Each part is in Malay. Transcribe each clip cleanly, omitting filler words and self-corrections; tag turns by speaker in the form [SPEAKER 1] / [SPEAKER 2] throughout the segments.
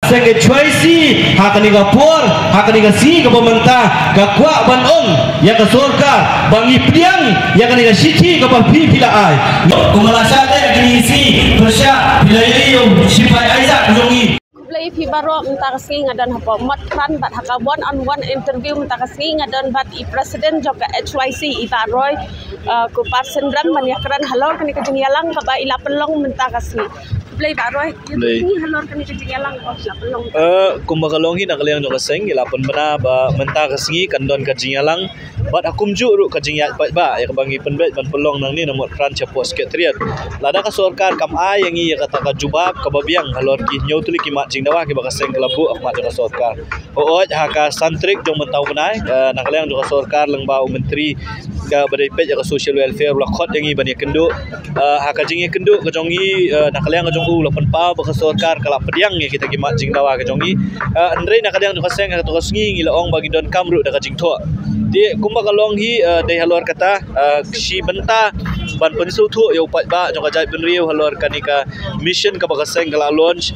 [SPEAKER 1] Senge choisi hakani ga por hakani ga si ga pemerintah ga kuat ban ong ya ga surga bangi piang ya kani ga siti ga pa pi pila ai kumalasa te kini si bersya bila iyo sipai aiza jongi
[SPEAKER 2] Play Fibaro mentakasi ngadan hapa mat kan bat haka one-on-one interview mentakasi ngadan bat I Presiden juga HYC Ibaroy ku parsendram manyakran halor kani kejengyalang ka ba ila pelong mentakasi Play Baroy ini halor kani kejengyalang ka ila pelong
[SPEAKER 3] kumbakalonghi nakaliang jo kaseng ila pun bena ba mentakasi kandon kejengyalang bat akum ju ru kejengya ba ya bangi penbet ban pelong nang ni nomor kran chapo sekretariat lada ka sorkar kam ai yang ia kata ka jubab ka babiang halor ki nyautuli ki mat jingdawa ki bakaseng kelabu ahmad ka sorkar ooj haka santrik jong mentau benai nakaliang jo sorkar leng bau menteri ka badai pet ka social welfare la khot yang i bani kendu haka jingi kendu ka jongi nakaliang ka jong u la penpa ba ka sorkar kala pediang ya kita ki mat jingdawa ka jongi andre nakaliang jo kaseng ka to ngi la ong bagi don kamru da ka jingtho di kumbakalong hi dai halor kata si benta ban pensu thu yo pat ba jong ka jai penriu halor kanika mission ka bakaseng kala launch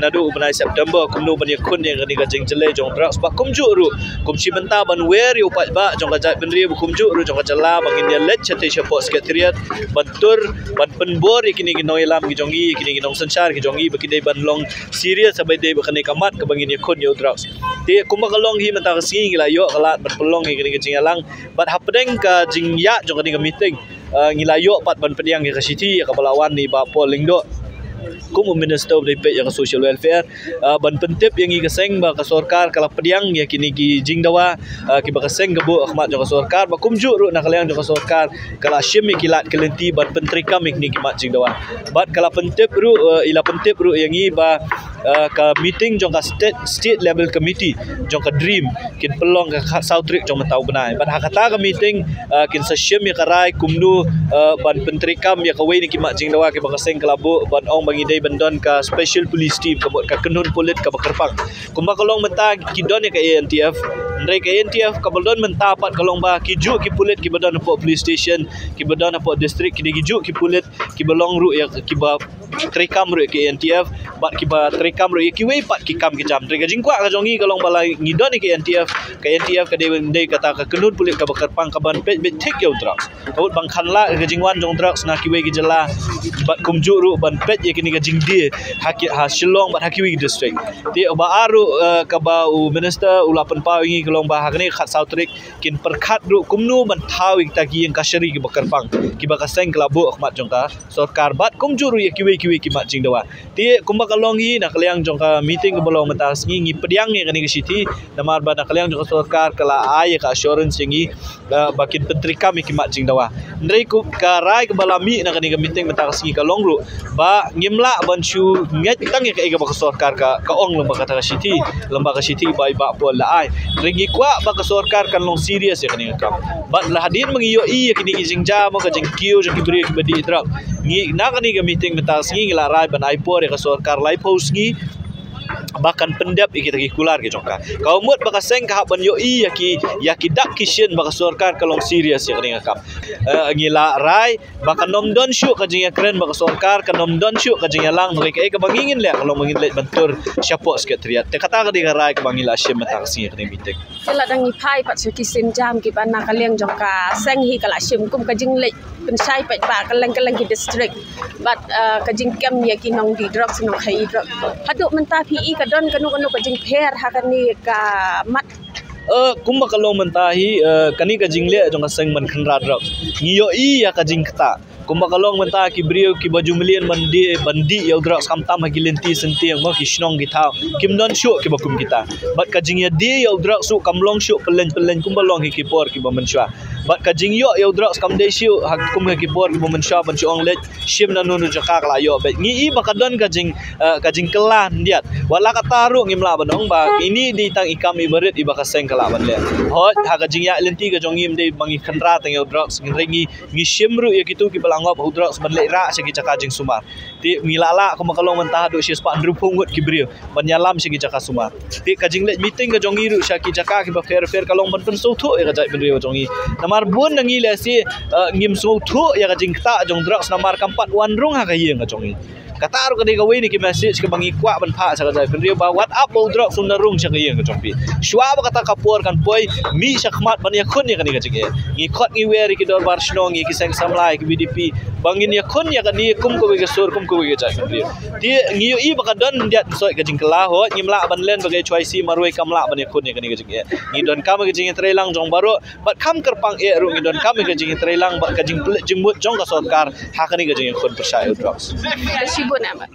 [SPEAKER 3] nadu benai September kumnu ban yakun yang kanika jingjele jong drugs ba kumju ru kum si benta ban wer yo pat ba jong ka jai penriu kumju ru jong ka jala bang india let chate support sekretariat bantur ban penbor kini ginoi lam gi jongi kini ginong sanchar gi jongi bakidai ban long serious sabai dei bakane kamat ka bangin yakun yo drugs ti kumbakalong hi menta kasi gila yo kala ban pelong kini jingyalang bat hapdeng ka jingya jong kanika meeting ngilayo pat ban pediang ke city ka balawan ni ba pol lingdo kum minister of the yang social welfare ban pentip yang i kaseng ba ka sorkar kala pediang ya kini ki jingdawa ki ba kaseng gabu ahmad jo ka sorkar ba kumju ru nakaliang jo ka sorkar kala shim kilat kelenti ban pentrika mikni ki mat jingdawa bat kala pentip ru ila pentip ru yang i ba ka meeting jong ka state level committee jong ka dream kin pelong ka sautrik jong mentau benai ban hakata ka meeting kin sashim ya karai kumnu ban pentrikam ya kawai ni ki mat jingdawa ki ba kaseng kalabu ban ong bangi dei bandon ka special police team ka kenun polit ka bakerpang kumba kalong menta kidon ya ka ANTF ndai ka ANTF ka baldon menta pat kalong ba kiju ki polit ki badon po police station ki badon po district ki kiju ki polit ki balong ru ya ki ba trikam ru ki ANTF bat ki ba trikam ru ki wei pat ki kam ki jam trika jingkwa ka jongi kalong balai ngidon ki ANTF ka dei kata ka kenun polit ka bakerpang ka ban pet tik yo drugs kaut bang khanla ka jingwan jong drugs na ki wei ki jala bat kumju ru ban pet ya kini ka jingdi haki ha Shillong bat hakiwi district ti ba aru ka ba minister ulapan pawi kelong ba hakni khat sautrik kin perkhat ru kumnu ban thawi taki yang kasari ki bakarpang ki ba kaseng kelabu ahmad jongka sorkar bat kumjuru ya kiwi ki mat jingdawa ti kumba kalong hi na kaliang jongka meeting ke belong matas ngi pediang ni kani siti namar ba na kaliang jongka sorkar kala ay ka assurance ngi bakin pentrika mi ki mat jingdawa ndrei ku ka rai ke balami na kani meeting matas ngi kalong ru ba ngimla bansu nget tang ya ka sorkar ka ong lembaga ka city bai ba pol la ai ringi kwa ba ka sorkar kan long serious ya kani ka ba la hadin mangiyo i kini jingja mo ka jingkiu jong kibri ki bedi drak ngi na kani ka meeting matas ngi la rai ban ai por ya ka sorkar lai pos ngi bahkan pendap kita kular ke jongka kau mut baka seng ka ban yo i yaki dak kisien baka sorkar kalong serious ya kini ngakap ngila rai baka nomdon syu ka jing keren baka sorkar ka nomdon syu ka jing lang mereka ka bangingin le kalau mangin le bentur siapo sekretariat te kata ka di rai ka bangila syem matang sing kini meeting
[SPEAKER 2] sila dang ipai pat su kisim jam ki ban nakaliang jongka seng hi kala syem kum ka jing le pensai pat ba kalang ki district bat ka jing kem ya ki nong di drugs nong khai drug haduk menta PE ka don kanu ka jing pher hakani ka mat
[SPEAKER 3] kumba kalong mentahi kani ka jingle jong ka seng man khanra drugs ngiyo i ya ka jing kata kumba kalong menta ki brio ki baju million bandi yo drugs kam tam ki lenti senti yang mo ki shnong ki thau kim don shu ki bakum kita bat ka jing ya di yo drugs su kam long shu pelen kumba long ki por ki ba menshwa bat ka jing yo drugs kam de shu hak kum ki por ki ba menshwa ban shu ong let shim na nunu jaka la yo bet ngi i ba ka don ka jing kelan diat wala ka taru ngimla banong ba ini di tang ikam ibarit iba ka seng kala ban le hot ha ka jing ya lenti ka jong im de bangi khanra tang yo drugs ngi shimru ya kitu ki langop drugs ban le ra segi caka jing sumar ti milala ko makalong mentah do sis pa andrupungut ki brio banyalam segi caka sumar ti ka jing le meeting ka jong iru saki caka ki ba fair kalong ban pen sotho ya ka jai brio jongi namar bun nangi le si ngim sotho ya ka jing ta jong drugs namar kampat wan rung ha ka yeng ka jongi kata ru kani gawe ni ki message ke bangi kwa ban pha sa jai penrio ba WhatsApp bo drop sunarung sa kayeng chompi shwa ba kata kapur kan poi mi sakmat ban ya khun ya kani ka jige ngi khot ngi weri ki dor bar shnong ngi ki seng samlai ki BDP bangin ya khun ya kani kum ko ge sur kum ko ge jai penrio dia ngi i ba kadon dia soi ka jing kala ho nyimla ban len bagai choice marwai kamla ban ya khun ya kani ka jige ngi don kam ge jing trelang jong baro bat kam kerpang e ru ngi don kam ge jing trelang ba ka jing jing mut jong ka sarkar ha kani ge jing khun persai drops
[SPEAKER 2] Sibuk nama.